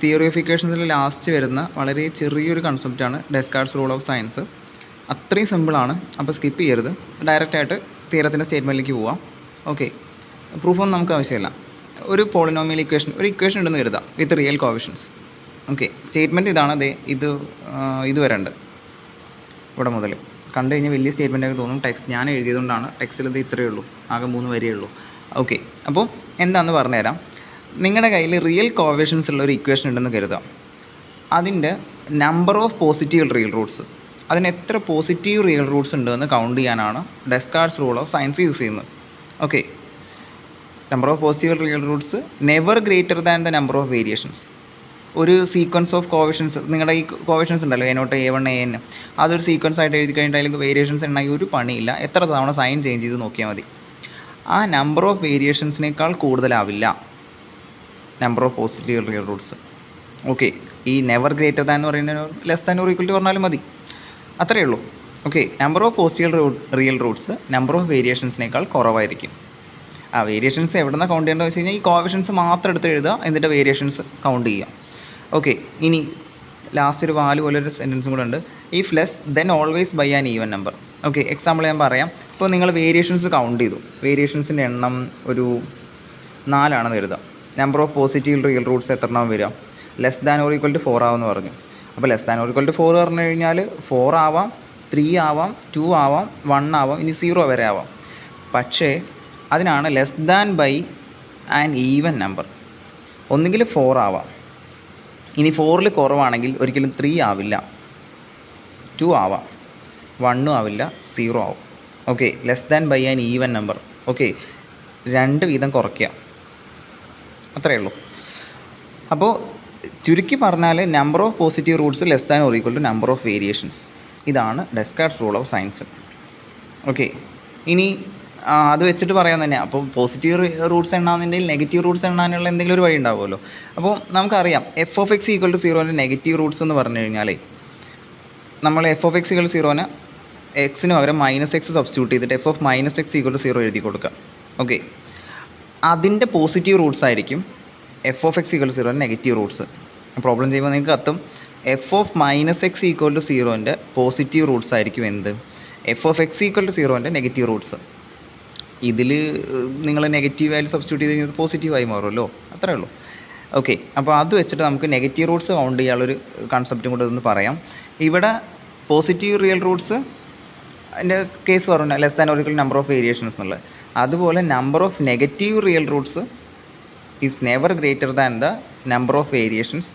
Theory of ഇക്വേഷൻസിൽ last വരുന്ന വളരെ ചെറിയൊരു കൺസെപ്റ്റാണ് ഡെസ്കാർട്ട്സ് റൂൾ ഓഫ് സയൻസ്. അത്രയും സിമ്പിളാണ്, അപ്പോൾ സ്കിപ്പ് ചെയ്യരുത്. ഡയറക്റ്റായിട്ട് തിയറത്തിൻ്റെ സ്റ്റേറ്റ്മെൻറ്റിലേക്ക് പോവാം. ഓക്കെ, പ്രൂഫൊന്നും നമുക്ക് ആവശ്യമില്ല. ഒരു പോളിനോമിയൽ ഇക്വേഷൻ, ഒരു ഇക്വേഷൻ ഉണ്ടെന്ന് കരുതാം വിത്ത് റിയൽ കോവിഷൻസ്. ഓക്കെ, സ്റ്റേറ്റ്മെൻറ്റ് ഇതാണ്. ഇത് വരണ്ട് ഇവിടെ മുതൽ കണ്ടു കഴിഞ്ഞാൽ വലിയ സ്റ്റേറ്റ്മെൻറ്റൊക്കെ തോന്നും. ടെക്സ്റ്റ് ഞാൻ എഴുതിയതുകൊണ്ടാണ്. ടെക്സ്റ്റിൽ ഇത് ഇത്രയേ ഉള്ളൂ, ആകെ 3 വരിയേ ഉള്ളൂ. ഓക്കെ, അപ്പോൾ എന്താണെന്ന് പറഞ്ഞുതരാം. നിങ്ങളുടെ കയ്യിൽ റിയൽ കോവേഷൻസ് ഉള്ള ഒരു ഇക്വേഷൻ ഉണ്ടെന്ന് കരുതാം. അതിൻ്റെ number of positive real Roots, അതിന് എത്ര പോസിറ്റീവ് റിയൽ റൂട്ട്സ് ഉണ്ടെന്ന് കൗണ്ട് ചെയ്യാനാണ് ഡെസ്കാർട്ട്സ് റൂൾ ഓഫ് സയൻസ് യൂസ് ചെയ്യുന്നത്. Okay, number of positive real Roots never greater than the number of variations. ഒരു സീക്വൻസ് ഓഫ് കോവേഷൻസ്, നിങ്ങളുടെ ഈ കോവേഷൻസ് ഉണ്ടല്ലോ A0 A1 AN, അതൊരു സീക്വൻസ് ആയിട്ട് എഴുതി കഴിഞ്ഞിട്ട് അതിലേക്ക് വേരിയേഷൻസ് ഉണ്ടെങ്കിൽ ഒരു പണിയില്ല, എത്ര തവണ സൈൻ ചേഞ്ച് ചെയ്ത് നോക്കിയാൽ മതി. ആ നമ്പർ ഓഫ് വേരിയേഷൻസിനേക്കാൾ കൂടുതലാവില്ല number of positive real roots. Okay, ഈ നെവർ ഗ്രേറ്റർ ദാൻ എന്ന് പറയുന്നത് less than or equal to പറഞ്ഞാലും മതി, അത്രയേ ഉള്ളൂ. Okay, number of positive real roots number of വേരിയേഷൻസിനേക്കാൾ കുറവായിരിക്കും. ആ വേരിയേഷൻസ് എവിടെ നിന്നാണ് കൗണ്ട് ചെയ്യേണ്ടതെന്ന് വെച്ച് കഴിഞ്ഞാൽ ഈ കോവേഷൻസ് മാത്രം എടുത്ത് എഴുതുക, എന്നിട്ട് വേരിയേഷൻസ് കൗണ്ട് ചെയ്യുക. ഓക്കെ, ഇനി ലാസ്റ്റ് ഒരു വാല് പോലൊരു സെൻറ്റൻസും കൂടെ ഉണ്ട്. If less then always by an even number. Okay, example ഞാൻ പറയാം. ഇപ്പോൾ നിങ്ങൾ വേരിയേഷൻസ് കൗണ്ട് ചെയ്തു, വേരിയേഷൻസിൻ്റെ എണ്ണം ഒരു 4 ആണെന്ന് കരുതാം. Number of positive real roots എത്ര എണ്ണം വരിക? Less than or equal to 4 ആവെന്ന് പറഞ്ഞു. അപ്പോൾ less than or equal to 4 പറഞ്ഞു കഴിഞ്ഞാൽ 4 ആവാം, 3 ആവാം, 2 ആവാം, 1 ആവാം, ഇനി 0 വരെ ആവാം. പക്ഷേ അതിനാണ് less than by an even number. ഒന്നുകിൽ 4 ആവാം, ഇനി 4ൽ കുറവാണെങ്കിൽ ഒരിക്കലും 3 ആവില്ല, 2 ആവാം, 1 ആവില്ല, 0 ആവും. Okay, less than by an even number. Okay, 2 വീതം കുറയ്ക്കുക, അത്രയേ ഉള്ളൂ. അപ്പോൾ ചുരുക്കി പറഞ്ഞാൽ number of positive roots less than or equal to number of variations. ഇതാണ് Descartes rule of signs. Okay, ഇനി അത് വെച്ചിട്ട് പറയാൻ തന്നെ. അപ്പോൾ പോസിറ്റീവ് റൂട്ട്സ് എണ്ണാമെന്നുണ്ടെങ്കിൽ നെഗറ്റീവ് റൂട്ട്സ് എണ്ണാനുള്ള എന്തെങ്കിലും ഒരു വഴി ഉണ്ടാവുമല്ലോ. അപ്പോൾ നമുക്കറിയാം f(x) ഈക്വൽ ടു 0ൻ്റെ നെഗറ്റീവ് റൂട്ട്സ് എന്ന് പറഞ്ഞു കഴിഞ്ഞാൽ നമ്മൾ f(x) ഈക്വൽ ടു 0ന് എക്സിന് പകരം -x സബ്സ്റ്റിറ്റ്യൂട്ട് ചെയ്തിട്ട് f(-x) ഈക്വൽ ടു 0 എഴുതി കൊടുക്കുക. ഓക്കെ, അതിൻ്റെ പോസിറ്റീവ് റൂട്ട്സ് ആയിരിക്കും f(x) ഈക്വൽ ടു 0ൻ്റെ നെഗറ്റീവ് റൂട്ട്സ്. പ്രോബ്ലം ചെയ്യുമ്പോൾ നിങ്ങൾക്ക് കത്തും f(-x) ഈക്വൽ ടു 0ൻ്റെ പോസിറ്റീവ് റൂട്ട്സ് ആയിരിക്കും എന്ത്? f(x) ഈക്വൽ ടു 0ൻ്റെ നെഗറ്റീവ് റൂട്ട്സ്. ഇതിൽ നിങ്ങൾ നെഗറ്റീവ് വാല്യൂ സബ്സ്റ്റിറ്റ്യൂട്ട് ചെയ്ത് കഴിഞ്ഞാൽ പോസിറ്റീവായി മാറുമല്ലോ, അത്രേ ഉള്ളൂ. ഓക്കെ, അപ്പോൾ അത് വെച്ചിട്ട് നമുക്ക് നെഗറ്റീവ് റൂട്ട്സ് കൗണ്ട് ചെയ്യാനുള്ളൊരു കൺസെപ്റ്റും കൂടെ ഒന്ന് പറയാം. ഇവിടെ പോസിറ്റീവ് റിയൽ റൂട്ട്സ് അതിൻ്റെ കേസ് പറഞ്ഞു less than or equal number of variations എന്നുള്ളത്. അതുപോലെ number of negative real roots is never greater than the number of variations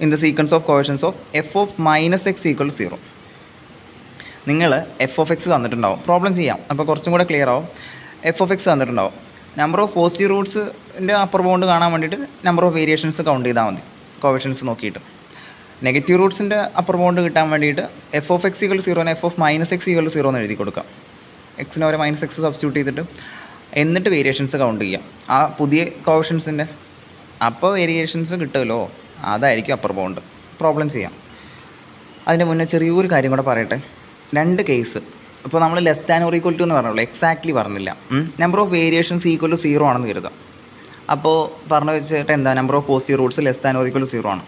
in the sequence of coefficients of f(-x) equal 0. നിങ്ങൾ f(x) തന്നിട്ടുണ്ടാവും, problem ചെയ്യാം, അപ്പോൾ കുറച്ചും കൂടെ clear ആവും. f(x) തന്നിട്ടുണ്ടാവും. Number of positive റൂട്ട്സിൻ്റെ അപ്പർ ബൗണ്ട് കാണാൻ വേണ്ടിയിട്ട് നമ്പർ ഓഫ് വേരിയേഷൻസ് കൗണ്ട് ചെയ്താൽ മതി, കോവേഷൻസ് നോക്കിയിട്ട്. നെഗറ്റീവ് റൂട്ട്സിൻ്റെ അപ്പർ ബൗണ്ട് കിട്ടാൻ വേണ്ടിയിട്ട് f(x) ഈക്വൽ 0ന് f(-x) ഈക്വൽ 0 എന്ന് എഴുതി കൊടുക്കാം. എക്സിന് വരെ -x സബ്സ്റ്റിറ്റ്യൂട്ട് ചെയ്തിട്ട് എന്നിട്ട് വേരിയേഷൻസ് കൗണ്ട് ചെയ്യാം ആ പുതിയ കോവേഷൻസിൻ്റെ. അപ്പോൾ വേരിയേഷൻസ് കിട്ടുമല്ലോ, അതായിരിക്കും അപ്പർ ബൗണ്ട്. പ്രോബ്ലം ചെയ്യാം. അതിന് മുന്നേ ചെറിയൊരു കാര്യം കൂടെ പറയട്ടെ. 2 കേസ്. ഇപ്പോൾ നമ്മൾ less than or equal to എന്ന് പറഞ്ഞുള്ളൂ, എക്സാക്ട്ലി പറഞ്ഞില്ല. Number of variations equal to 0 ആണെന്ന് കരുതാം. അപ്പോൾ പറഞ്ഞു വെച്ചിട്ട് എന്താ, number of positive roots less than or equal to 0 ആണ്.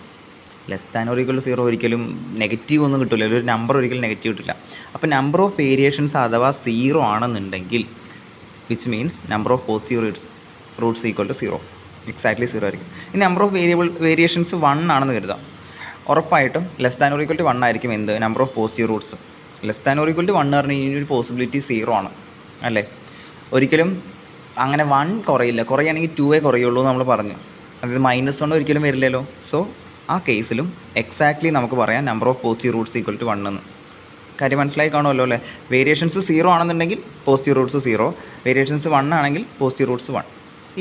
Less than or equal to 0 ഒരിക്കലും നെഗറ്റീവ് ഒന്നും കിട്ടില്ല, ഒരു നമ്പർ ഒരിക്കലും നെഗറ്റീവ് കിട്ടില്ല. അപ്പോൾ നമ്പർ ഓഫ് വേരിയേഷൻസ് അഥവാ 0 ആണെന്നുണ്ടെങ്കിൽ which means number of positive roots equal to 0, exactly 0 ആയിരിക്കും. ഈ നമ്പർ ഓഫ് വേരിയേഷൻസ് 1 ആണെന്ന് കരുതാം. ഉറപ്പായിട്ടും less than or equal to 1 ആയിരിക്കും എന്ത്, number of positive roots. Less than or equal to 1 പറഞ്ഞു കഴിഞ്ഞാൽ ഒരു പോസിബിലിറ്റി 0 ആണ് അല്ലേ. ഒരിക്കലും അങ്ങനെ 1 കുറയില്ല, കുറയുകയാണെങ്കിൽ 2 കുറയുള്ളൂ എന്ന് നമ്മൾ പറഞ്ഞു. അതായത് -1 ഒരിക്കലും വരില്ലല്ലോ. സോ ആ കേസിലും എക്സാക്ട്ലി നമുക്ക് പറയാം number of positive roots equal to 1 എന്ന്. കാര്യം മനസ്സിലായി കാണുമല്ലോ അല്ലേ. വേരിയേഷൻസ് 0 ആണെന്നുണ്ടെങ്കിൽ പോസിറ്റീവ് റൂട്ട്സ് 0, വേരിയേഷൻസ് 1 ആണെങ്കിൽ പോസിറ്റീവ് റൂട്ട്സ് 1.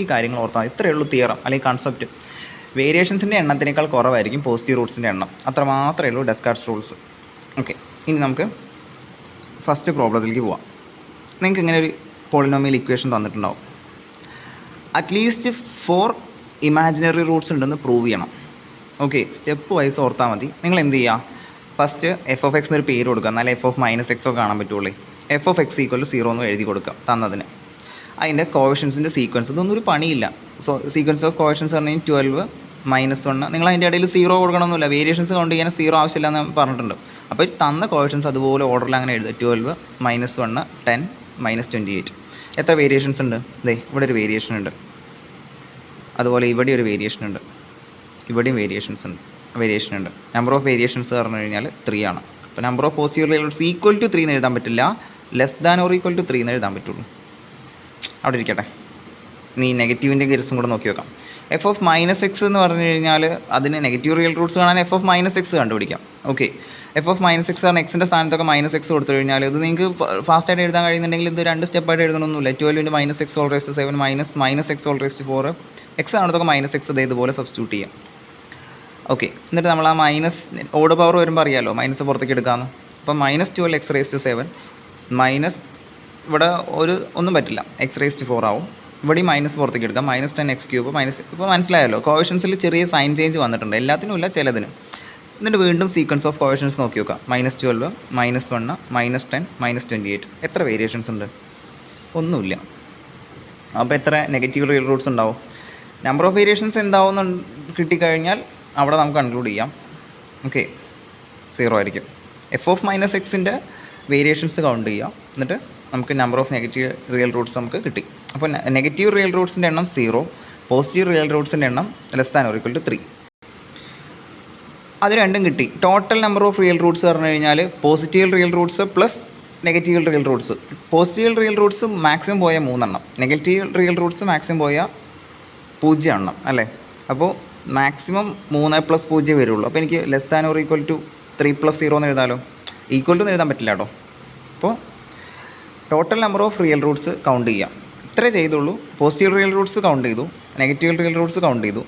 ഈ കാര്യങ്ങൾ ഓർത്താൽ ഇത്രയേ ഉള്ളൂ തിയറം അല്ലെങ്കിൽ കൺസെപ്റ്റ്. വേരിയേഷൻസിൻ്റെ എണ്ണത്തിനേക്കാൾ കുറവായിരിക്കും പോസിറ്റീവ് റൂട്ട്സിൻ്റെ എണ്ണം, അത്ര മാത്രമേ ഉള്ളൂ ഡെസ്കാർട്ട്സ് റൂൾസ്. ഓക്കെ, ഇനി നമുക്ക് ഫസ്റ്റ് പ്രോബ്ലത്തിലേക്ക് പോവാം. നിങ്ങൾക്ക് ഇങ്ങനെ ഒരു പോളിനോമിയൽ ഇക്വേഷൻ തന്നിട്ടുണ്ടാവും. അറ്റ്ലീസ്റ്റ് 4 ഇമാജിനറി റൂട്ട്സ് ഉണ്ടെന്ന് പ്രൂവ് ചെയ്യണം. ഓക്കെ, സ്റ്റെപ്പ് വൈസ് ഓർത്താൽ മതി. നിങ്ങൾ എന്ത് ചെയ്യുക, ഫസ്റ്റ് f(x) എന്നൊരു പേര് കൊടുക്കുക, എന്നാലേ f(-x) ഒക്കെ കാണാൻ പറ്റുള്ളൂ. f(x) ഈക്വൽ ടു 0 എന്ന് എഴുതി കൊടുക്കുക തന്നതിന്. അതിൻ്റെ കോവേഷൻസിൻ്റെ സീക്വൻസ്, ഇതൊന്നും ഒരു പണിയില്ല. സോ സീക്വൻസ് ഓഫ് കോവേഷൻസ് പറഞ്ഞു കഴിഞ്ഞാൽ 12, -1 നിങ്ങൾ അതിൻ്റെ ഇടയിൽ 0 കൊടുക്കണമെന്നില്ല, വേരിയേഷൻസ് കൗണ്ട് ചെയ്യാൻ 0 ആവശ്യമില്ല എന്ന് പറഞ്ഞിട്ടുണ്ട്. അപ്പോൾ തന്ന കോവേഷൻസ് അതുപോലെ ഓർഡറിൽ അങ്ങനെ എഴുതുക. 12 -1 10 -28. എത്ര വേരിയേഷൻസ് ഉണ്ട്? ദേ ഇവിടെ ഒരു വേരിയേഷൻ ഉണ്ട്, അതുപോലെ ഇവിടെ ഒരു വേരിയേഷൻ ഉണ്ട്, ഇവിടെയും വേരിയേഷൻ ഉണ്ട്. നമ്പർ ഓഫ് വേരിയേഷൻസ് പറഞ്ഞു കഴിഞ്ഞാൽ 3 ആണ്. അപ്പോൾ number of positive real roots equal to 3 എന്ന് എഴുതാൻ പറ്റില്ല, less than or equal to 3 എന്ന് എഴുതാൻ പറ്റുള്ളൂ. അവിടെ ഇരിക്കട്ടെ. നീ നെഗറ്റീവിൻ്റെ കേസും കൂടെ നോക്കി വെക്കാം. എഫ് ഓഫ് -x എന്ന് പറഞ്ഞു കഴിഞ്ഞാൽ അതിന് നെഗറ്റീവ് റിയൽ റൂട്ട്സ് കാണാൻ എഫ് ഓഫ് -x കണ്ടുപിടിക്കാം. ഓക്കെ, എഫ് ഓഫ് -x കാരണം എക്സിൻ്റെ സ്ഥാനത്തൊക്കെ -x കൊടുത്തു കഴിഞ്ഞാൽ ഇത് നിങ്ങൾക്ക് ഫാസ്റ്റായിട്ട് എഴുതാൻ കഴിയുന്നുണ്ടെങ്കിൽ ഇത് 2 സ്റ്റെപ്പായിട്ട് എഴുതണമെന്നില്ല. 12 × -x⁻⁷ -x⁻⁴ എക്സ് ആണതൊക്കെ -x ഇതുപോലെ സബ്സ്റ്റിറ്റ്യൂട്ട് ചെയ്യാം. ഓക്കെ, എന്നിട്ട് നമ്മൾ ആ മൈനസ് ഓഡ് പവർ വരുമ്പോൾ അറിയാമല്ലോ മൈനസ് പുറത്തേക്ക് എടുക്കാമെന്ന്. അപ്പം -12x⁻⁷ മൈനസ് ഇവിടെ ഒന്നും പറ്റില്ല, x⁻⁴ ആവും. ഇവിടെ മൈനസ് പുറത്തേക്ക് എടുക്കാം, -10x³ മൈനസ്. ഇപ്പോൾ മനസ്സിലായല്ലോ, കോവേഷൻസിൽ ചെറിയ സൈൻ ചേഞ്ച് വന്നിട്ടുണ്ട്, എല്ലാത്തിനും ഇല്ല, ചിലതിന്. എന്നിട്ട് വീണ്ടും സീക്വൻസ് ഓഫ് കോവേഷൻസ് നോക്കി നോക്കാം. -12 -1 -10 -28. എത്ര വേരിയേഷൻസ് ഉണ്ട്? ഒന്നുമില്ല. അപ്പോൾ എത്ര നെഗറ്റീവ് റിയൽ റൂട്ട്സ് ഉണ്ടാവും? നമ്പർ ഓഫ് വേരിയേഷൻസ് എന്താവുമെന്ന് കിട്ടിക്കഴിഞ്ഞാൽ അവിടെ നമുക്ക് കൺക്ലൂഡ് ചെയ്യാം. ഓക്കെ, 0 ആയിരിക്കും. F of -x variations count ചെയ്യാം, എന്നിട്ട് നമുക്ക് number of negative real roots നമുക്ക് കിട്ടി. അപ്പോൾ നെഗറ്റീവ് റിയൽ റൂട്ട്സിൻ്റെ എണ്ണം 0, പോസിറ്റീവ് റിയൽ റൂട്ട്സിൻ്റെ എണ്ണം less than or equal to 3. അത് രണ്ടും കിട്ടി. Total number of real roots പറഞ്ഞു കഴിഞ്ഞാൽ positive real roots plus negative real roots. Positive real roots maximum പോയ 3 എണ്ണം, നെഗറ്റീവ് റിയൽ റൂട്ട്സ് മാക്സിമം പോയ 0 എണ്ണം അല്ലേ. അപ്പോൾ മാക്സിമം 3 + 0 വരുള്ളൂ. അപ്പോൾ എനിക്ക് less than or equal to 3 + 0 എന്ന് എഴുതാമല്ലോ. ഈക്വൽ ടു എന്ന് എഴുതാൻ പറ്റില്ല കേട്ടോ. അപ്പോൾ total number of real roots count ചെയ്യാം. ഇത്രേ ചെയ്തുള്ളൂ. പോസിറ്റീവ് റിയൽ റൂട്ട്സ് കൗണ്ട് ചെയ്തു, നെഗറ്റീവ് റിയൽ റൂട്ട്സ് കൗണ്ട് ചെയ്തു,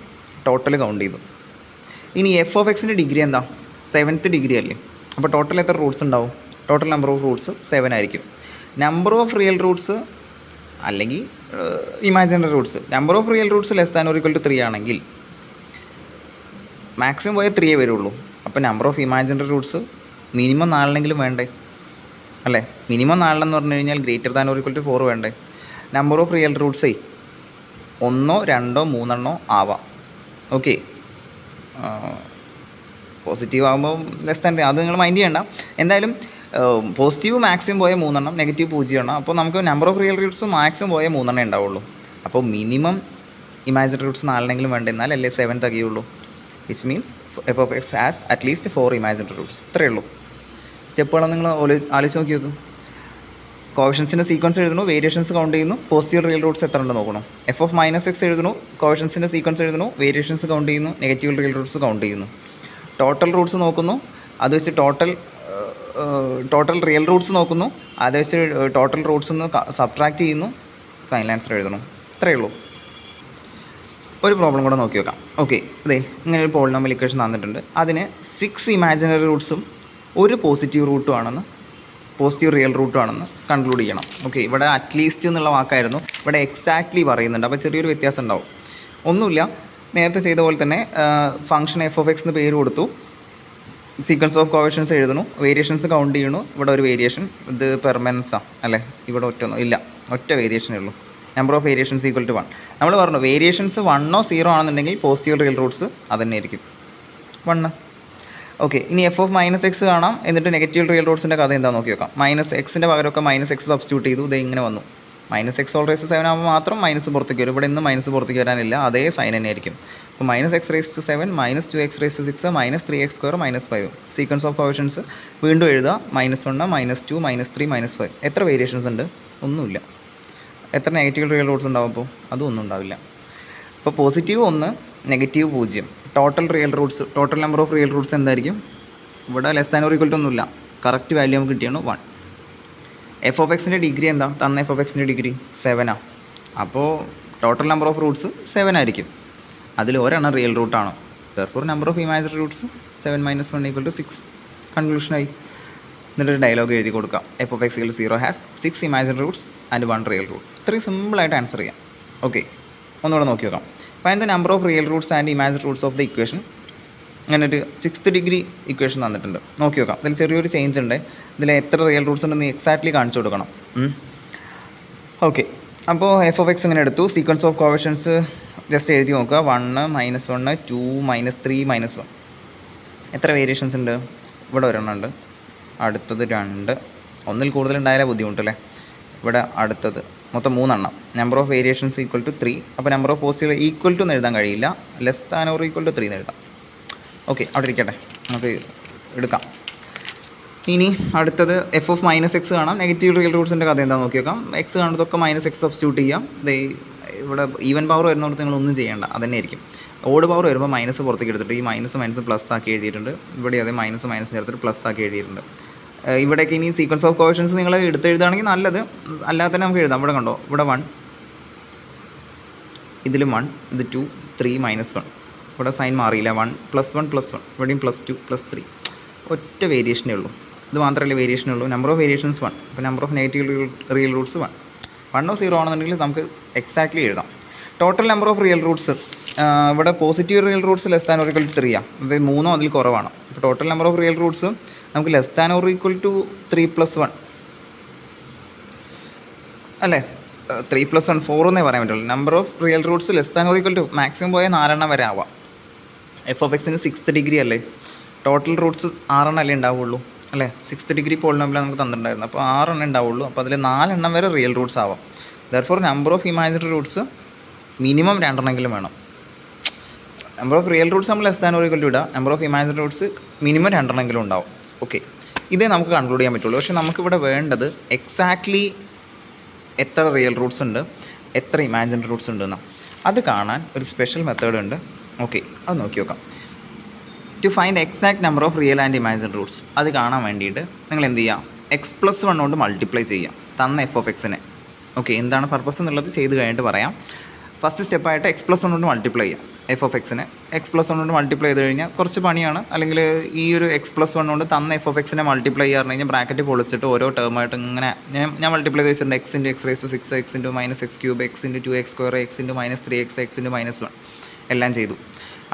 ടോട്ടൽ കൗണ്ട് ചെയ്തു. ഇനി എഫ് ഓഫ് എക്സിൻ്റെ ഡിഗ്രി എന്താ? 7th ഡിഗ്രി അല്ലേ. അപ്പോൾ ടോട്ടൽ എത്ര റൂട്ട്സ് ഉണ്ടാവും? ടോട്ടൽ നമ്പർ ഓഫ് റൂട്ട്സ് 7 ആയിരിക്കും. നമ്പർ ഓഫ് റിയൽ റൂട്ട്സ് അല്ലെങ്കിൽ imaginary roots, number of real roots less than or equal to 3 ആണെങ്കിൽ മാക്സിമം പോയ 3 വരുള്ളൂ. അപ്പോൾ number of imaginary roots minimum 4 വേണ്ടേ അല്ലേ. മിനിമം 4 എന്ന് പറഞ്ഞു കഴിഞ്ഞാൽ greater than or equal to 4 വേണ്ടേ. നമ്പർ ഓഫ് റിയൽ റൂട്ട്സേ 1, 2, 3 ആവാം. ഓക്കെ, പോസിറ്റീവ് ആകുമ്പോൾ ലെസ് ദാൻ, അത് നിങ്ങൾ മൈൻഡ് ചെയ്യണ്ട. എന്തായാലും പോസിറ്റീവ് മാക്സിമം പോയ 3 നെഗറ്റീവ് 0 അപ്പോൾ നമുക്ക് number of real roots maximum പോയ 3 ഉണ്ടാവുള്ളൂ. അപ്പോൾ മിനിമം ഇമാജിനറി റൂട്ട്സ് 4 വേണ്ട, എന്നാൽ അല്ലേ 7 തികയുള്ളൂ. Which means f of x has at least 4 imaginary roots. ഇത്രയേ ഉള്ളൂ. സ്റ്റെപ്പുകളൊന്നും നിങ്ങൾ ആലോചിച്ച് നോക്കി നോക്കും. കോവേഷൻസിൻ്റെ സീക്വൻസ് എഴുതുന്നു, വേരിയേഷൻസ് കൗണ്ട് ചെയ്യുന്നു, പോസിറ്റീവ് റിയൽ റൂട്ട്സ് എത്ര ഉണ്ട് നോക്കണം. എഫ് ഓഫ് -x എഴുതുന്നു, കോവേഷൻസിൻ്റെ സീക്വൻസ് എഴുതുന്നു, വേരിയേഷൻസ് കൗണ്ട് ചെയ്യുന്നു, നെഗറ്റീവ് റിയൽ റൂട്ട്സ് കൗണ്ട് ചെയ്യുന്നു, ടോട്ടൽ റൂട്ട്സ് നോക്കുന്നു, അത് വെച്ച് ടോട്ടൽ റിയൽ റൂട്ട്സ് നോക്കുന്നു, അത് വെച്ച് ടോട്ടൽ റൂട്ട്സ് നിന്ന് സബ്ട്രാക്ട് ചെയ്യുന്നു, ഫൈനൽ ആൻസർ എഴുതണം. ഇത്രയേ ഉള്ളൂ. ഒരു പ്രോബ്ലം കൂടെ നോക്കി വെക്കാം. ഓക്കെ, അതെ, ഇങ്ങനെ ഒരു പോളിനോമിയൽ ഇക്വേഷൻ തന്നിട്ടുണ്ട്. അതിന് 6 ഇമാജിനറി റൂട്ട്സും ഒരു പോസിറ്റീവ് റിയൽ റൂട്ടും ആണെന്ന് കൺക്ലൂഡ് ചെയ്യണം. ഓക്കെ, ഇവിടെ അറ്റ്ലീസ്റ്റ് എന്നുള്ള വാക്കായിരുന്നു, ഇവിടെ എക്സാക്ട്ലി പറയുന്നുണ്ട്. അപ്പോൾ ചെറിയൊരു വ്യത്യാസം ഉണ്ടാവും. ഒന്നുമില്ല, നേരത്തെ ചെയ്ത പോലെ തന്നെ ഫംഗ്ഷൻ എഫ് ഓഫ് എക്സ് എന്ന് പേര് കൊടുത്തു, സീക്വൻസ് ഓഫ് കോവേഷൻസ് എഴുതുന്നു, വേരിയേഷൻസ് കൗണ്ട് ചെയ്യണു. ഇവിടെ ഒരു വേരിയേഷൻ, ഇത് പെർമനൻസാണ് അല്ലേ. ഇവിടെ ഒറ്റ വേരിയേഷനേ ഉള്ളൂ. Number of variations equal to 1. നമ്മൾ പറഞ്ഞു വേരിയേഷൻസ് 1 or 0 ആണെന്നുണ്ടെങ്കിൽ പോസിറ്റീവ് റിയൽ റൂട്ട്സ് അത് തന്നെ ആയിരിക്കും 1. ഓക്കെ, ഇനി എഫ് ഓഫ് -x കാണാം, എന്നിട്ട് നെഗറ്റീവ് റിയൽ റൂട്ട്സിൻ്റെ കഥ എന്താ നോക്കി നോക്കാം. -xൻ്റെ പകരമൊക്കെ -x സബ്സ്റ്റിറ്റ്യൂട്ട് ചെയ്തു, ഇത് ഇങ്ങനെ വന്നു. -x⁻⁷ ആകുമ്പോൾ മാത്രം മൈനസ് പുറത്തേക്ക് വരും. ഇവിടെ നിന്ന് മൈനസ് പുറത്തേക്ക് വരാനില്ല, അതേ സൈൻ തന്നെ ആയിരിക്കും. അപ്പോൾ -x⁻⁷ -2x⁻�6 -3x² -5. Sequence of കോവേഷൻസ് വീണ്ടും എഴുതുക. -1 -2 -3 -5. എത്ര വേരിയേഷൻസ് ഉണ്ട്? ഒന്നുമില്ല. എത്ര നെഗറ്റീവ് റിയൽ റൂട്ട്സ് ഉണ്ടാവും? അപ്പോൾ അതും ഒന്നും ഉണ്ടാവില്ല. അപ്പോൾ positive 1, negative 0. Total number of real roots എന്തായിരിക്കും? ഇവിടെ less than or equal to ഒന്നുമില്ല, കറക്റ്റ് വാല്യൂ നമുക്ക് കിട്ടിയാണ് 1. എഫ് ഓഫ് എക്സിൻ്റെ ഡിഗ്രി എന്താ? തന്ന എഫ് ഓഫ് എക്സിൻ്റെ ഡിഗ്രി 7 ആണ്. അപ്പോൾ ടോട്ടൽ നമ്പർ ഓഫ് റൂട്ട്സ് 7 ആയിരിക്കും. അതിൽ ഒരെണ്ണം റിയൽ റൂട്ടാണ്. Therefore number of imaginary roots 7 - 1 = 6. കൺക്ലൂഷനായി. എന്നിട്ടൊരു ഡയലോഗ് എഴുതി കൊടുക്കാം. F of X 0 has 6 imaginary roots and 1 real root. ഇത്രയും സിമ്പിളായിട്ട് ആൻസർ ചെയ്യാം. ഓക്കെ, ഒന്നുകൂടെ നോക്കി നോക്കാം. Find the number of real roots and imaginary roots of the equation. അങ്ങനെ ഒരു 6th ഡിഗ്രി ഇക്വേഷൻ തന്നിട്ടുണ്ട്. നോക്കി നോക്കാം. ഇതിൽ ചെറിയൊരു ചേഞ്ച് ഉണ്ട്. ഇതിൽ എത്ര റിയൽ റൂട്ട്സ് ഉണ്ടെന്ന് എക്സാക്ട്ലി കാണിച്ചു കൊടുക്കണം. ഓക്കെ, അപ്പോൾ എഫ് ഓഫ് എക്സ് ഇങ്ങനെ എടുത്തു. സീക്വൻസ് ഓഫ് കോവേഷൻസ് ജസ്റ്റ് എഴുതി നോക്കുക. 1 -1 2 -3 -1. എത്ര വേരിയേഷൻസ് ഉണ്ട്? ഇവിടെ ഒരെണ്ണം ഉണ്ട്, അടുത്തത് 2, ഒന്നിൽ കൂടുതലുണ്ടായാലേ ബുദ്ധിമുട്ടല്ലേ. ഇവിടെ അടുത്തത് മൊത്തം 3 എണ്ണം. Number of variations equal to 3. അപ്പോൾ number of possible equal to എന്ന് എഴുതാൻ കഴിയില്ല, less than or equal to 3 എന്ന് എഴുതാം. ഓക്കെ, അവിടെ ഇരിക്കട്ടെ, നമുക്ക് എടുക്കാം. ഇനി അടുത്തത് എഫ് ഓഫ് -x കാണാം. നെഗറ്റീവ് റിയൽ റൂട്ട്സിൻ്റെ കഥ എന്താണെന്ന് നോക്കി നോക്കാം. എക്സ് കാണുന്നതൊക്കെ -x സബ്സ്റ്റിറ്റ്യൂട്ട് ചെയ്യാം. ഇവിടെ ഈവൻ പവർ വരുന്നവർക്ക് നിങ്ങളൊന്നും ചെയ്യേണ്ട, അതന്നെ ആയിരിക്കും. ഓഡ് പവർ വരുമ്പോൾ മൈനസ് പുറത്തേക്ക് എടുത്തിട്ട് ഈ മൈനസ് പ്ലസ് ആക്കി എഴുതിയിട്ടുണ്ട്. ഇവിടെ അതേ മൈനസ് ചേർത്തിട്ട് പ്ലസ് ആക്കി എഴുതിയിട്ടുണ്ട്. ഇവിടേക്ക് ഇനി സീക്വൻസ് ഓഫ് കോവേഷൻസ് നിങ്ങൾ എടുത്തെഴുതുകയാണെങ്കിൽ നല്ലത്, അല്ലാതെ തന്നെ നമുക്ക് എഴുതാം. ഇവിടെ കണ്ടോ, ഇവിടെ 1, ഇതിലും 1, ഇത് 2, 3 -1. ഇവിടെ സൈൻ മാറിയില്ല, 1 +1 +1, ഇവിടെയും +2 +3. ഒറ്റ വേരിയേഷനേ ഉള്ളൂ, ഇത് മാത്രമല്ലേ വേരിയേഷനേ ഉള്ളൂ. Number of variations 1. അപ്പോൾ number of negative real roots 1. 1 0 ആണെന്നുണ്ടെങ്കിൽ നമുക്ക് എക്സാക്ട്ലി എഴുതാം. Total number of real roots ഇവിടെ positive real roots less than or equal to 3 ആണ്, അതായത് 3 അതിൽ കുറവാണ്. അപ്പോൾ total number of real roots നമുക്ക് less than or equal to 3 + 1 അല്ലേ. 3 + 1 4 എന്നേ പറയാൻ പറ്റുള്ളൂ. Number of real roots less than or equal to maximum പോയാൽ 4 എണ്ണം വരെ ആവാം. എഫ് ഓഫ് എക്സിന് 6th ഡിഗ്രി അല്ലേ, ടോട്ടൽ റൂട്ട്സ് 6 എണ്ണം അല്ലേ ഉണ്ടാവുള്ളൂ അല്ലേ. 6th ഡിഗ്രി പോളിനോമിയൽ നമുക്ക് തന്നിട്ടുണ്ടായിരുന്നു, അപ്പോൾ 6 എണ്ണം ഉണ്ടാവുള്ളൂ. അപ്പോൾ അതിൽ 4 എണ്ണം വരെ റിയൽ റൂട്ട്സ് ആവാം. Therefore number of imaginary roots minimum 2 എണ്ണമെങ്കിലും വേണം. നമ്പർ ഓഫ് റിയൽ റൂട്ട്സ് നമ്മൾ less than or equal to ഇടുക, number of imaginary roots minimum 2 എണ്ണമെങ്കിലും ഉണ്ടാവും. ഓക്കെ, ഇതേ നമുക്ക് കൺക്ലൂഡ് ചെയ്യാൻ പറ്റുള്ളൂ. പക്ഷേ നമുക്കിവിടെ വേണ്ടത് എക്സാക്ട്ലി എത്ര റിയൽ റൂട്ട്സ് ഉണ്ട്, എത്ര ഇമാജിനറി റൂട്ട്സ് ഉണ്ടെന്ന് അത് കാണാൻ ഒരു സ്പെഷ്യൽ മെത്തേഡ് ഉണ്ട്. ഓക്കെ, അത് നോക്കി നോക്കാം. To find exact number of real and imaginary roots അത് കാണാൻ വേണ്ടിയിട്ട് നിങ്ങൾ എന്ത് ചെയ്യാം, x+1 കൊണ്ട് മൾട്ടിപ്ലൈ ചെയ്യാം തന്ന എഫ് ഓഫ് എക്സിനെ. ഓക്കെ, എന്താണ് പർപ്പസ് എന്നുള്ളത് ചെയ്ത് കഴിഞ്ഞിട്ട് പറയാം. ഫസ്റ്റ് സ്റ്റെപ്പായിട്ട് x+1 കൊണ്ട് മൾട്ടിപ്ലൈ ചെയ്യാം എഫ് ഓഫ് എക്സിനെ. x+1 കൊണ്ട് മൾട്ടിപ്ലൈ ചെയ്ത് കഴിഞ്ഞാൽ കുറച്ച് പണിയാണ്, അല്ലെങ്കിൽ ഈ ഒരു x+1 കൊണ്ട് തന്ന എഫ് ഓഫ് എക്സിനെ മൾട്ടിപ്ലൈ ചെയ്യാറ് കഴിഞ്ഞാൽ ബ്രാക്കറ്റ് പൊളിച്ചിട്ട് ഓരോ ടേമായിട്ട് ഇങ്ങനെ ഞാൻ മൾട്ടിപ്ലൈ ചെയ്ത് വെച്ചിട്ടുണ്ട്. x × x⁻⁶ x × -x³ x × 2x², x × -3x, x × -1 എല്ലാം ചെയ്തു.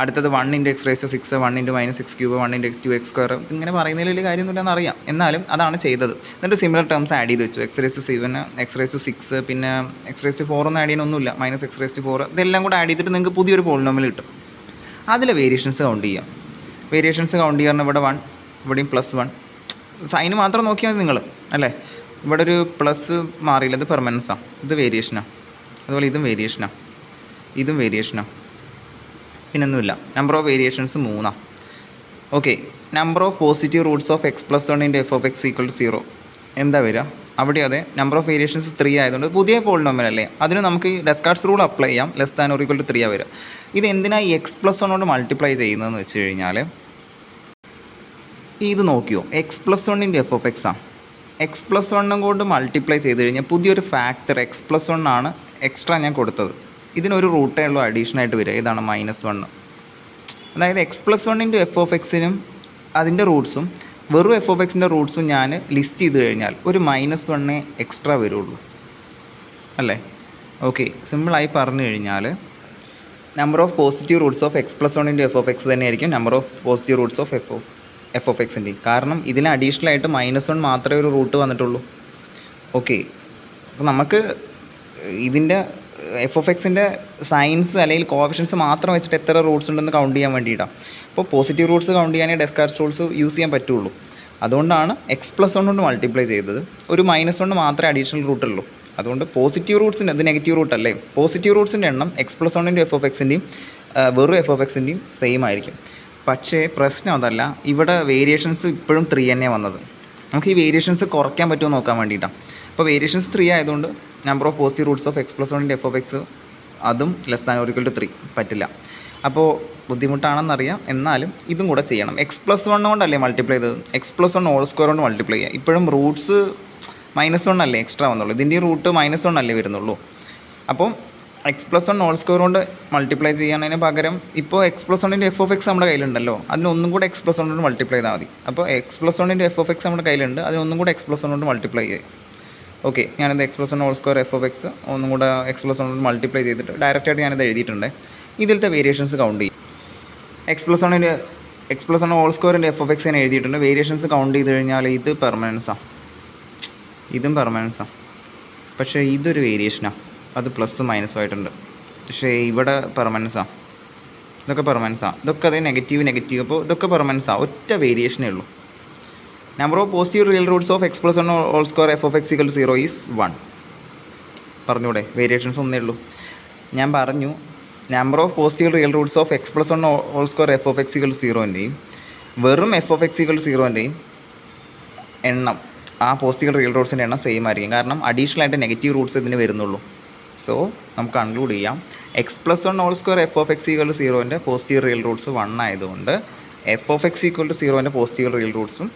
അടുത്തത് 1 × x⁻⁶ 1 × -x³ 1 × 2x². ഇങ്ങനെ പറയുന്നതിൽ വലിയ കാര്യമൊന്നുമില്ലെന്ന് അറിയാം, എന്നാലും അതാണ് ചെയ്തത്. എന്നിട്ട് സിമിലർ ടേംസ് ആഡ് ചെയ്ത് വെച്ചു. x⁻⁷ x⁻�6 പിന്നെ x⁻⁴ ഒന്നും ആഡ് ചെയ്യാനൊന്നുമില്ല, -x⁻⁴. ഇതെല്ലാം കൂടെ ആഡ് ചെയ്തിട്ട് നിങ്ങൾക്ക് പുതിയൊരു പോളിനോമിയൽ കിട്ടും. അതിലെ വേരിയേഷൻസ് കൗണ്ട് ചെയ്യാം. വേരിയേഷൻസ് കൗണ്ട് ചെയ്യാൻ ഇവിടെ 1, ഇവിടെയും +1. സൈന് മാത്രം നോക്കിയാൽ മതി നിങ്ങൾ അല്ലേ. ഇവിടെ ഒരു പ്ലസ് മാറിയില്ല, ഇത് പെർമനൻസാണ്, ഇത് വേരിയേഷനാണ്. അതുപോലെ ഇതും വേരിയേഷനാണ്, ഇതും വേരിയേഷനാണ്, പിന്നൊന്നുമില്ല. Number of variations 3. Okay, number of positive roots of x+1 × f of x equal to 0 എന്താ വരിക? അവിടെ അതെ നമ്പർ ഓഫ് വേരിയേഷൻസ് 3 ആയതുകൊണ്ട് പുതിയ പോളിനോമിയൽ അല്ലേ, അതിന് നമുക്ക് ഈ ഡെസ്കാർട്ട്സ് റൂൾ അപ്ലൈ ചെയ്യാം. Less than or equal to 3 വരിക. ഇത് എന്തിനാണ് ഈ x+1 കൊണ്ട് മൾട്ടിപ്ലൈ ചെയ്യുന്നതെന്ന് വെച്ച് കഴിഞ്ഞാൽ ഇത് നോക്കിയോ, x+1 × എഫ് ഓഫ് എക്സ് ആണ്. x+1 കൊണ്ട് മൾട്ടിപ്ലൈ ചെയ്ത് കഴിഞ്ഞാൽ പുതിയൊരു ഫാക്ടർ x+1 ആണ് എക്സ്ട്രാ ഞാൻ കൊടുത്തത്. ഇതിനൊരു റൂട്ടേ ഉള്ളൂ അഡീഷണൽ ആയിട്ട് വരിക, ഇതാണ് -1. അതായത് x+1 × എഫ് ഓഫ് എക്സിനും അതിൻ്റെ റൂട്ട്സും വെറും എഫ് ഓഫ് എക്സിൻ്റെ റൂട്ട്സും ഞാൻ ലിസ്റ്റ് ചെയ്ത് കഴിഞ്ഞാൽ ഒരു -1 എക്സ്ട്രാ വരുള്ളൂ അല്ലേ. ഓക്കെ, സിമ്പിളായി പറഞ്ഞു കഴിഞ്ഞാൽ number of positive roots of x+1 × f of x തന്നെയായിരിക്കും number of positive roots of F of എക്സിൻ്റെ. കാരണം ഇതിന് അഡീഷണൽ ആയിട്ട് -1 മാത്രമേ ഒരു റൂട്ട് വന്നിട്ടുള്ളൂ. ഓക്കെ, അപ്പോൾ നമുക്ക് ഇതിൻ്റെ എഫ് ഓഫ് എക്സിൻ്റെ സൈൻസ് അല്ലെങ്കിൽ കോഫിഷ്യൻസ് മാത്രം വെച്ചിട്ട് എത്ര റൂട്ട്സ് ഉണ്ടെന്ന് കൗണ്ട് ചെയ്യാൻ വേണ്ടിയിട്ടാണ്. അപ്പോൾ പോസിറ്റീവ് റൂട്ട്സ് കൗണ്ട് ചെയ്യാനേ ഡെസ്കാർട്ട്സ് റൂൾസ് യൂസ് ചെയ്യാൻ പറ്റുള്ളൂ. അതുകൊണ്ടാണ് x+1 കൊണ്ട് മൾട്ടിപ്ലൈ ചെയ്തത്. ഒരു -1 മാത്രമേ അഡീഷണൽ റൂട്ടുള്ളൂ. അതുകൊണ്ട് പോസിറ്റീവ് റൂട്ട്സിൻ്റെ, ഇത് നെഗറ്റീവ് റൂട്ട് അല്ലേ, പോസിറ്റീവ് റൂട്ട്സിൻ്റെ എണ്ണം x+1 × എഫ് ഓഫ് എക്സിൻ്റെയും വെറും എഫ് ഓഫ് എക്സിൻ്റെയും സെയിം ആയിരിക്കും. പക്ഷേ പ്രശ്നം അതല്ല, ഇവിടെ വേരിയേഷൻസ് ഇപ്പോഴും 3 തന്നെ വന്നത്. നമുക്ക് ഈ വേരിയേഷൻസ് കുറയ്ക്കാൻ പറ്റുമോ നോക്കാൻ വേണ്ടിയിട്ടാണ്. അപ്പോൾ വേരിയേഷൻസ് 3 ആയതുകൊണ്ട് number of positive roots of x+1 × f of x അതും less than or equal to 3 പറ്റില്ല. അപ്പോൾ ബുദ്ധിമുട്ടാണെന്നറിയാം, എന്നാലും ഇതും കൂടെ ചെയ്യണം. x+1 കൊണ്ടല്ലേ മൾട്ടിപ്ലൈ ചെയ്തത്, x+1² കൊണ്ട് മൾട്ടിപ്ലൈ ചെയ്യുക. ഇപ്പോഴും റൂട്ട്സ് -1 അല്ലേ എക്സ്ട്രാ വന്നുള്ളൂ, ഇതിൻ്റെ റൂട്ട് -1 അല്ലേ വരുന്നുള്ളൂ. അപ്പോൾ x+1² കൊണ്ട് മൾട്ടിപ്ലൈ ചെയ്യാനതിന് പകരം ഇപ്പോൾ x+1 × എഫ് ഓഫ് എക്സ് നമ്മുടെ കയ്യിലുണ്ടല്ലോ, അതിനൊന്നും കൂടെ x+1 കൊണ്ട് മൾട്ടിപ്ലൈ ചെയ്താൽ മതി. അപ്പോൾ x+1 × എഫ് ഓഫ് എക്സ് നമ്മുടെ കയ്യിലുണ്ട്, അതിനൊന്നും കൂടെ x+1 കൊണ്ട് മൾട്ടിപ്ലൈ ചെയ്യും. ഓക്കെ, ഞാനിത് x+1² എഫ് ഓഫ് എക്സ് ഒന്നും കൂടെ x+1 കൊണ്ട് മൾട്ടിപ്ലൈ ചെയ്തിട്ട് ഡയറക്റ്റായിട്ട് ഞാനിത് എഴുതിയിട്ടുണ്ട്. ഇതിലത്തെ വേരിയേഷൻസ് കൗണ്ട് ചെയ്യും. x+1² × എഫ് ഓഫ് എക്സ് ഞാൻ എഴുതിയിട്ടുണ്ട്. വേരിയേഷൻസ് കൗണ്ട് ചെയ്ത് കഴിഞ്ഞാൽ ഇത് പെർമനൻസാണ്, ഇതും പെർമനൻസാണ്. പക്ഷേ ഇതൊരു വേരിയേഷനാണ്, അത് +ഉം -ഉം ആയിട്ടുണ്ട്. പക്ഷേ ഇവിടെ പെർമനൻസാണ്, ഇതൊക്കെ പെർമനൻസാണ്, ഇതൊക്കെ അതേ നെഗറ്റീവ്. അപ്പോൾ ഇതൊക്കെ പെർമനൻസാണ്, ഒറ്റ വേരിയേഷനേ ഉള്ളൂ. Number of positive real roots of x plus 1 whole square f of x equal 0 is 1. പറഞ്ഞൂടെ, വേരിയേഷൻസ് ഒന്നേ ഉള്ളൂ. ഞാൻ പറഞ്ഞു number of positive real roots of x plus 1 whole square f of x equal 0ൻ്റെയും വെറും എഫ് ഓഫ് എക്സ് ഈക്വൽ 0ൻ്റെയും എണ്ണം, ആ പോസിറ്റീവ് റിയൽ റൂട്ട്സിൻ്റെ എണ്ണം സെയിം ആയിരിക്കും. കാരണം അഡീഷണൽ ആയിട്ട് നെഗറ്റീവ് റൂട്ട്സ് ഇതിന് വരുന്നുള്ളൂ. സോ നമുക്ക് കൺക്ലൂഡ് ചെയ്യാം, x plus 1 whole square f of x equal 0ൻ്റെ പോസിറ്റീവ് റിയൽ റൂട്ട്സ് 1 ആയതുകൊണ്ട് എഫ് ഓഫ് എക്സ് ഈക്വൽ 0ൻ്റെ പോസിറ്റീവ് റിയൽ റൂട്ട്സും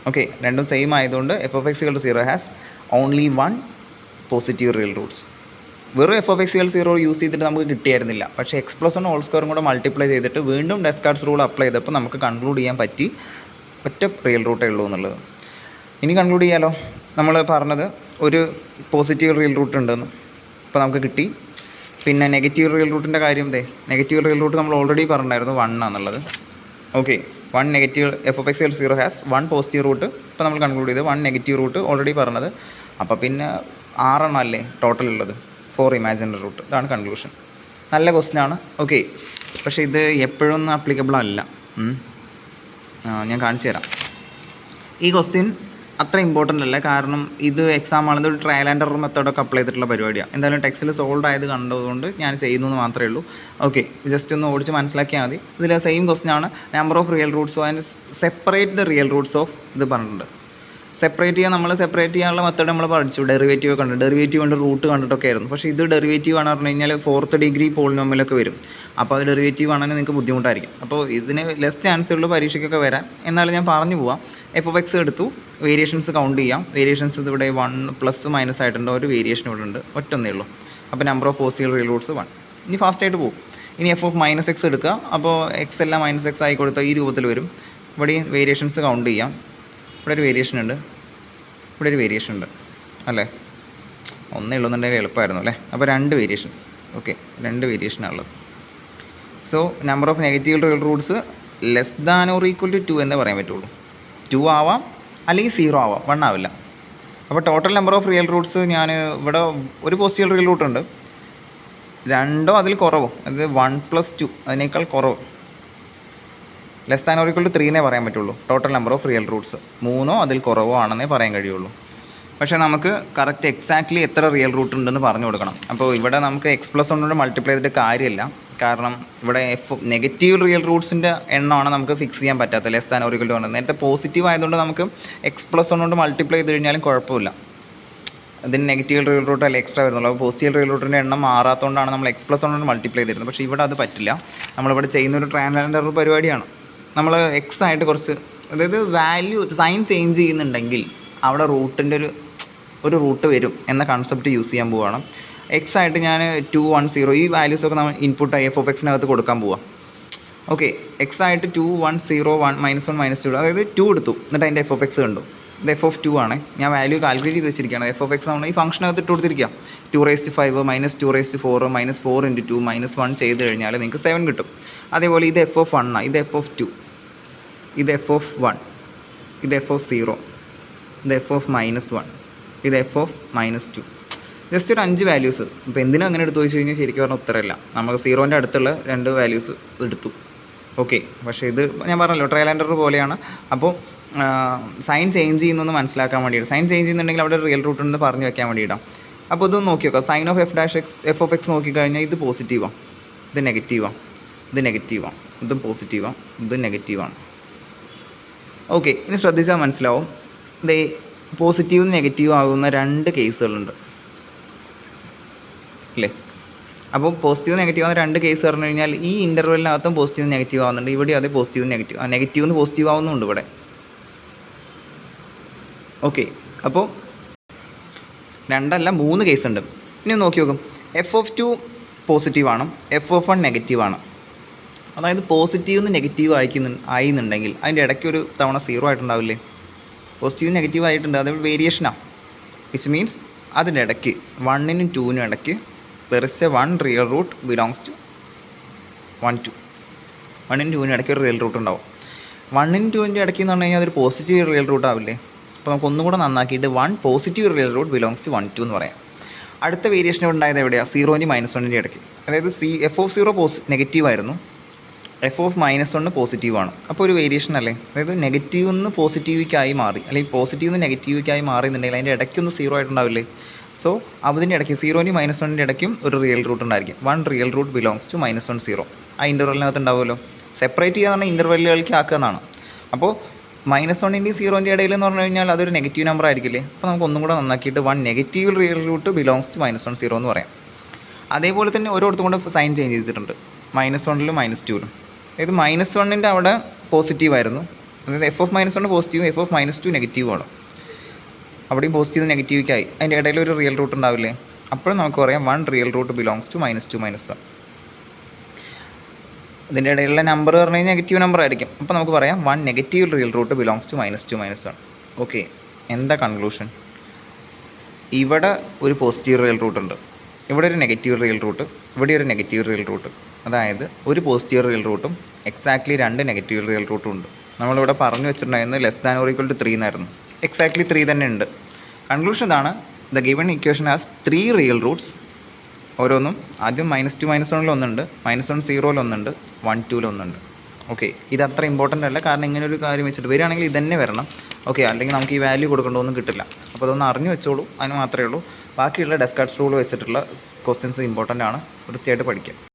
ഓക്കെ രണ്ടും സെയിം ആയതുകൊണ്ട് f of x equal 0 has only 1 positive real roots. വെറും f of x equal 0 use ചെയ്തിട്ട് നമുക്ക് കിട്ടിയായിരുന്നില്ല. പക്ഷേ എക്സ് പ്ലസ് 1 ഹോൾ സ്ക്വയറും കൂടെ മൾട്ടിപ്ലൈ ചെയ്തിട്ട് വീണ്ടും ഡെസ്കാർട്സ് റൂൾ അപ്ലൈ ചെയ്തപ്പോൾ നമുക്ക് കൺക്ലൂഡ് ചെയ്യാൻ പറ്റി ഒറ്റ റിയൽ റൂട്ടേ ഉള്ളൂ എന്നുള്ളത്. ഇനി കൺക്ലൂഡ് ചെയ്യാലോ. നമ്മൾ പറഞ്ഞത് ഒരു പോസിറ്റീവ് റിയൽ റൂട്ട് ഉണ്ടെന്ന് ഇപ്പോൾ നമുക്ക് കിട്ടി. പിന്നെ നെഗറ്റീവ് റിയൽ റൂട്ടിൻ്റെ കാര്യം നെഗറ്റീവ് റിയൽ റൂട്ട് നമ്മൾ ഓൾറെഡി പറഞ്ഞിട്ടുണ്ടായിരുന്നു 1 ആണെന്നുള്ളത്. Okay, 1 negative F of X 0 has 1 positive root. ഇപ്പോൾ നമ്മൾ കൺക്ലൂഡ് ചെയ്ത് 1 നെഗറ്റീവ് റൂട്ട് ഓൾറെഡി പറഞ്ഞത്. അപ്പോൾ പിന്നെ 6 എണ്ണം അല്ലേ ടോട്ടൽ ഉള്ളത്, 4 ഇമാജിനറി റൂട്ട്. ഇതാണ് കൺക്ലൂഷൻ. നല്ല ക്വസ്റ്റ്യനാണ്. ഓക്കെ, പക്ഷേ ഇത് എപ്പോഴൊന്നും ആപ്ലിക്കബിൾ അല്ല. ഞാൻ കാണിച്ചു തരാം. ഈ ക്വസ്റ്റ്യൻ അത്ര ഇമ്പോർട്ടൻ്റ് അല്ല, കാരണം ഇത് എക്സാം ആണെന്ന് ഒരു ട്രയൽ ആൻഡ് എറർ മെത്തേഡൊക്കെ അപ്ലൈ ചെയ്തിട്ടുള്ള പരിപാടിയാണ്. എന്തായാലും ടെക്സ്റ്റിൽ സോൾവ് ആയത് കണ്ടതുകൊണ്ട് ഞാൻ ചെയ്യുന്നു എന്ന് മാത്രമേ ഉള്ളൂ. ഓക്കെ, ജസ്റ്റ് ഒന്ന് ഓടിച്ച് മനസ്സിലാക്കിയാൽ മതി. ഇതിൽ സെയിം ക്വസ്റ്റ്യൻ ആണ്. Number of real roots and separate the real roots of ഇത് പറഞ്ഞിട്ടുണ്ട്. സെപ്പറേറ്റ് ചെയ്യാനുള്ള മെത്തേഡ് നമ്മൾ പഠിച്ചു. ഡെറിവേറ്റീവ് ഒക്കെ ഉണ്ട്, ഡെറിവേറ്റീവ് കൊണ്ട് റൂട്ട് കണ്ടിട്ടൊക്കെ ആയിരുന്നു. പക്ഷേ ഇത് ഡെറിവേറ്റീവ് ആണെന്ന് പറഞ്ഞു കഴിഞ്ഞാൽ 4th ഡിഗ്രി പോളിനോമിയലൊക്കെ വരും. അപ്പോൾ അത് ഡെറിവേറ്റീവ് ആണെങ്കിൽ നിങ്ങൾക്ക് ബുദ്ധിമുട്ടായിരിക്കും. അപ്പോൾ ഇതിന് ലെസ് ചാൻസ് ഉള്ള പരീക്ഷയ്ക്കൊക്കെ വരാൻ. എന്നാലും ഞാൻ പറഞ്ഞു പോവാം. എഫ് ഓഫ് എക്സ് എടുത്തു, വേരിയേഷൻസ് കൗണ്ട് ചെയ്യാം. വേരിയേഷൻസ് ഇവിടെ 1 പ്ലസ് മൈനസ് ആയിട്ടുണ്ട്, ഒരു വേരിയേഷൻ ഇവിടെ ഉണ്ട്, ഒറ്റൊന്നേ ഉള്ളൂ. അപ്പോൾ number of positive real roots 1. ഇനി ഫാസ്റ്റായിട്ട് പോകും. ഇനി എഫ് ഓഫ് മൈനസ് എക്സ് എടുക്കുക. അപ്പോൾ എക്സ് എല്ലാം മൈനസ് എക്സ് ആയി കൊടുത്താൽ ഈ രൂപത്തിൽ വരും. ഇവിടെ വേരിയേഷൻസ് കൗണ്ട് ചെയ്യാം. ഇവിടെ ഒരു വേരിയേഷൻ ഉണ്ട്, ഇവിടെ ഒരു വേരിയേഷൻ ഉണ്ട് അല്ലേ. ഒന്നേ ഉള്ളൂന്നുണ്ടെങ്കിൽ എളുപ്പമായിരുന്നു അല്ലേ. അപ്പോൾ 2 വേരിയേഷൻസ്. ഓക്കെ, 2 വേരിയേഷനാണുള്ളത്. So number of negative real roots less than or equal to 2 എന്നേ പറയാൻ പറ്റുള്ളൂ. 2 ആവാം, അല്ലെങ്കിൽ 0 ആവാം, 1 ആവില്ല. അപ്പോൾ total number of real Roots ഞാൻ ഇവിടെ ഒരു പോസിറ്റീവ് റിയൽ റൂട്ട് ഉണ്ട്, 2 അതിൽ കുറവും, അത് 1 + 2 അതിനേക്കാൾ കുറവ്. Less than or equal to 3 എന്നേ പറയാൻ പറ്റുള്ളൂ. Total number of real roots 3 അതിൽ കുറവോ ആണെന്നേ പറയാൻ കഴിയുള്ളൂ. പക്ഷേ നമുക്ക് കറക്റ്റ് എക്സാക്ട്ലി എത്ര റിയൽ റൂട്ട് ഉണ്ടെന്ന് പറഞ്ഞു കൊടുക്കണം. അപ്പോൾ ഇവിടെ നമുക്ക് എക്സ് പ്ലസ് 1 കൊണ്ട് മൾട്ടിപ്ലൈ ചെയ്തിട്ട് കാര്യമില്ല. കാരണം ഇവിടെ നെഗറ്റീവ് റിയൽ റൂട്ട്സിൻ്റെ എണ്ണമാണ് നമുക്ക് ഫിക്സ് ചെയ്യാൻ പറ്റാത്തത്. Less than or equal to 1 നേരത്തെ പോസിറ്റീവ് ആയതുകൊണ്ട് നമുക്ക് എക്സ് പ്ലസ് 1 കൊണ്ട് മൾട്ടിപ്ലൈ ചെയ്ത് കഴിഞ്ഞാലും കുഴപ്പമില്ല. അതിന് നെഗറ്റീവ് റിയൽ റൂട്ട് അല്ല എക്സ്ട്രാ വരുന്നുള്ളൂ. അപ്പോൾ പോസിറ്റീവ് റിയൽ റൂട്ടിൻ്റെ എണ്ണം മാറാത്തതുകൊണ്ടാണ് നമ്മൾ എക്സ് പ്ലസ് 1 കൊണ്ട് മൾട്ടിപ്ലൈ ചെയ്തിരുന്നത്. പക്ഷേ ഇവിടെ അത് പറ്റില്ല. നമ്മളിവിടെ ചെയ്യുന്നൊരു ട്രയൽ ആൻഡ് എറർ പരിപാടിയാണ്. നമ്മൾ എക്സ് ആയിട്ട് കുറച്ച്, അതായത് വാല്യൂ സൈൻ ചേഞ്ച് ചെയ്യുന്നുണ്ടെങ്കിൽ അവിടെ റൂട്ടിൻ്റെ ഒരു റൂട്ട് വരും എന്ന കൺസെപ്റ്റ് യൂസ് ചെയ്യാൻ പോവുകയാണ്. എക്സ് ആയിട്ട് ഞാൻ 2 1 0 ഈ വാല്യൂസൊക്കെ നമ്മൾ ഇൻപുട്ടായി എഫ് ഓഫ് എക്സിനകത്ത് കൊടുക്കാൻ പോവാം. ഓക്കെ, എക്സ് ആയിട്ട് 2 1 0 1 -1 -2 അതായത് 2 എടുത്തു, എന്നിട്ട് അതിൻ്റെ എഫ് ഓഫ് എക്സ് കണ്ടു. ഇത് എഫ് ഓഫ് 2 ആണ്. ഞാൻ വാല്യൂ കാൽക്കുലേറ്റ് ചെയ്ത് വെച്ചിരിക്കുകയാണ്. എഫ് ഓഫ് എക്സ് നമ്മൾ ഈ ഫംഗ്ഷനകത്ത് ഇട്ട് കൊടുത്തിരിക്കുക. 2⁵ -2⁴ -4 × 2 -1 ചെയ്ത് കഴിഞ്ഞാൽ നിങ്ങൾക്ക് 7 കിട്ടും. അതേപോലെ ഇത് എഫ് ഓഫ് 1 ആണ്, ഇത് എഫ് ഓഫ് 2, ഇത് എഫ് ഓഫ് 1, ഇത് എഫ് ഓഫ് 0, ഇത് എഫ് ഓഫ് -1, ഇത് എഫ് ഓഫ് -2. ജസ്റ്റ് ഒരു 5 വാല്യൂസ്. ഇപ്പോൾ എന്തിനും അങ്ങനെ എടുത്തു വെച്ച് കഴിഞ്ഞാൽ ശരിക്കും പറഞ്ഞാൽ ഉത്തരമില്ല. നമ്മൾ 0ൻ്റെ അടുത്തുള്ള 2 വാല്യൂസ് എടുത്തു. ഓക്കെ, പക്ഷേ ഇത് ഞാൻ പറഞ്ഞല്ലോ ട്രയൽ ആൻഡ് എറർ പോലെയാണ്. അപ്പോൾ സൈൻ ചേഞ്ച് ചെയ്യുന്നതെന്ന് മനസ്സിലാക്കാൻ വേണ്ടിയിട്ട്, സൈൻ ചേഞ്ച് ചെയ്യുന്നുണ്ടെങ്കിൽ അവിടെ റിയൽ റൂട്ട് ഉണ്ടെന്ന് പറഞ്ഞു വെക്കാൻ വേണ്ടിയിട്ടാണ്. അപ്പോൾ ഇതൊന്ന് നോക്കി നോക്കാം. Sign of F of X നോക്കിക്കഴിഞ്ഞാൽ ഇത് പോസിറ്റീവാണ്, ഇത് നെഗറ്റീവാണ്, ഇത് നെഗറ്റീവാണ്, ഇതും പോസിറ്റീവാണ്, ഇത് നെഗറ്റീവാണ്. ഓക്കെ, ഇനി ശ്രദ്ധിച്ചാൽ മനസ്സിലാവും. ഇത് പോസിറ്റീവ് നെഗറ്റീവ് ആകുന്ന 2 കേസുകളുണ്ട് അല്ലേ. അപ്പോൾ പോസിറ്റീവ് നെഗറ്റീവ് ആവുന്ന 2 കേസ് പറഞ്ഞു കഴിഞ്ഞാൽ ഈ ഇൻ്റർവെല്ലിനകത്തും പോസിറ്റീവ് നെഗറ്റീവ് ആവുന്നുണ്ട്, ഇവിടെ അതേ പോസിറ്റീവ് നെഗറ്റീവ്, നെഗറ്റീവ് നിന്ന് പോസിറ്റീവ് ആവുന്നുണ്ട് ഇവിടെ. ഓക്കെ, അപ്പോൾ 2 അല്ല 3 കേസുണ്ട്. ഇനി നോക്കി നോക്കും. എഫ് ഓഫ് 2 പോസിറ്റീവാണ്, എഫ് ഓഫ് 1 നെഗറ്റീവാണ്. അതായത് പോസിറ്റീവ് നിന്ന് നെഗറ്റീവ് ആയിന്നുണ്ടെങ്കിൽ അതിൻ്റെ ഇടയ്ക്ക് ഒരു തവണ 0 ആയിട്ടുണ്ടാവില്ലേ. പോസിറ്റീവ് നെഗറ്റീവ് ആയിട്ടുണ്ട്, അത് വേരിയേഷനാണ്. വിച്ച് മീൻസ് അതിൻ്റെ ഇടയ്ക്ക് 1നും 2നും ഇടയ്ക്ക് there is a 1 real root belongs to 1 2. 1നും 2നും ഇടയ്ക്ക് ഒരു റിയൽ റൂട്ട് ഉണ്ടാവും. 1നും 2ൻ്റെ ഇടയ്ക്ക് എന്ന് പറഞ്ഞു കഴിഞ്ഞാൽ അതൊരു പോസിറ്റീവ് റിയൽ റൂട്ട് ആവില്ലേ. അപ്പോൾ നമുക്ക് ഒന്നും കൂടെ നന്നാക്കിയിട്ട് 1 positive real root belongs to 1 2 എന്ന് പറയാം. അടുത്ത വേരിയേഷൻ ഉണ്ടായത് എവിടെയാണ്? സീറോൻ്റെയും -1ൻ്റെ ഇടയ്ക്ക്. അതായത് f(0) നെഗറ്റീവ് ആയിരുന്നു, f(-1) പോസിറ്റീവാണ്. അപ്പോൾ ഒരു വേരിയേഷൻ അല്ലേ? അതായത് നെഗറ്റീവ് നിന്ന് പോസിറ്റീവിലേക്കായി മാറി, അല്ലെങ്കിൽ പോസിറ്റീവ് നിന്ന് നെഗറ്റീവിലേക്കായി മാറിയെന്നുണ്ടെങ്കിൽ അതിൻ്റെ ഇടയ്ക്കൊന്ന് സീറോ ആയിട്ടുണ്ടാവില്ലേ? സോ അതിൻ്റെ ഇടയ്ക്ക് സീറോൻ്റെയും -1ൻ്റെ ഇടയ്ക്കും ഒരു റിയൽ റൂട്ട് ഉണ്ടായിരിക്കും. 1 റിയൽ റൂട്ട് ബിലോങ്സ് ടു -1 0. ആ ഇൻ്റർവെല്ലിനകത്ത് ഉണ്ടാവുമല്ലോ. സെപ്പറേറ്റ് ചെയ്യാന്ന് ഇൻ്റർവെല്ലുകൾക്ക് ആക്കുക എന്നാണ്. അപ്പോൾ -1ൻ്റെയും 0ൻ്റെയും ഇടയിൽ എന്ന് പറഞ്ഞു കഴിഞ്ഞാൽ അതൊരു നെഗറ്റീവ് നമ്പർ ആയിരിക്കില്ലേ? അപ്പോൾ നമുക്ക് ഒന്നും കൂടെ നന്നാക്കിയിട്ട് 1 negative real root belongs to -1 0 എന്ന് പറയാം. അതേപോലെ തന്നെ ഓരോരുത്തരും കൊണ്ട് സൈൻ ചേഞ്ച് ചെയ്തിട്ടുണ്ട്, -1ലും -2ലും. അതായത് -1ൻ്റെ അവിടെ പോസിറ്റീവായിരുന്നു, അതായത് f(-1) പോസിറ്റീവും f(-2) നെഗറ്റീവുമാണ്. അവിടെയും പോസിറ്റീവ് നെഗറ്റീവിലേക്കായി അതിൻ്റെ ഇടയിൽ ഒരു റിയൽ റൂട്ട് ഉണ്ടാവില്ലേ? അപ്പോഴും നമുക്ക് പറയാം 1 റിയൽ റൂട്ട് ബിലോങ്സ് ടു -2 -1. ഇതിൻ്റെ ഇടയിലുള്ള നമ്പർ പറഞ്ഞു കഴിഞ്ഞാൽ നെഗറ്റീവ് നമ്പർ ആയിരിക്കും. അപ്പോൾ നമുക്ക് പറയാം 1 negative real root belongs to -2 -1. Okay, എന്താ കൺക്ലൂഷൻ? ഇവിടെ ഒരു പോസിറ്റീവ് റിയൽ റൂട്ട് ഉണ്ട്, ഇവിടെ ഒരു നെഗറ്റീവ് റിയൽ റൂട്ട്, ഇവിടെ ഒരു നെഗറ്റീവ് റിയൽ റൂട്ട്. അതായത് ഒരു പോസിറ്റീവ് റിയൽ റൂട്ടും എക്സാക്ട്ലി 2 നെഗറ്റീവ് റിയൽ റൂട്ടും ഉണ്ട്. നമ്മളിവിടെ പറഞ്ഞു വെച്ചിട്ടുണ്ടായിരുന്നത് <= 3 എന്നായിരുന്നു. എക്സാക്ട്ലി 3 തന്നെ ഉണ്ട്. കൺക്ലൂഷൻ ഇതാണ്: the given equation has 3 real Roots. ഓരോന്നും ആദ്യം -2 -1 ഒന്നുണ്ട്, -1 0 ഒന്നുണ്ട്, 1 2 ഒന്നുണ്ട്. ഓക്കെ, ഇത് അത്ര ഇമ്പോർട്ടൻ്റ് അല്ല, കാരണം ഇങ്ങനെ ഒരു കാര്യം വെച്ചിട്ട് വരികയാണെങ്കിൽ ഇത് തന്നെ വരണം. ഓക്കെ, അല്ലെങ്കിൽ നമുക്ക് ഈ വാല്യൂ കൊടുക്കേണ്ടതൊന്നും കിട്ടില്ല. അപ്പോൾ അതൊന്ന് അറിഞ്ഞു വെച്ചോളൂ, അതിന് മാത്രമേ ഉള്ളൂ. ബാക്കിയുള്ള ഡെസ്കാർട്സ് റൂൾ വെച്ചിട്ടുള്ള ക്വസ്റ്റ്യൻസ് ഇമ്പോർട്ടൻ്റ് ആണ്, വൃത്തിയായിട്ട് പഠിക്കുക.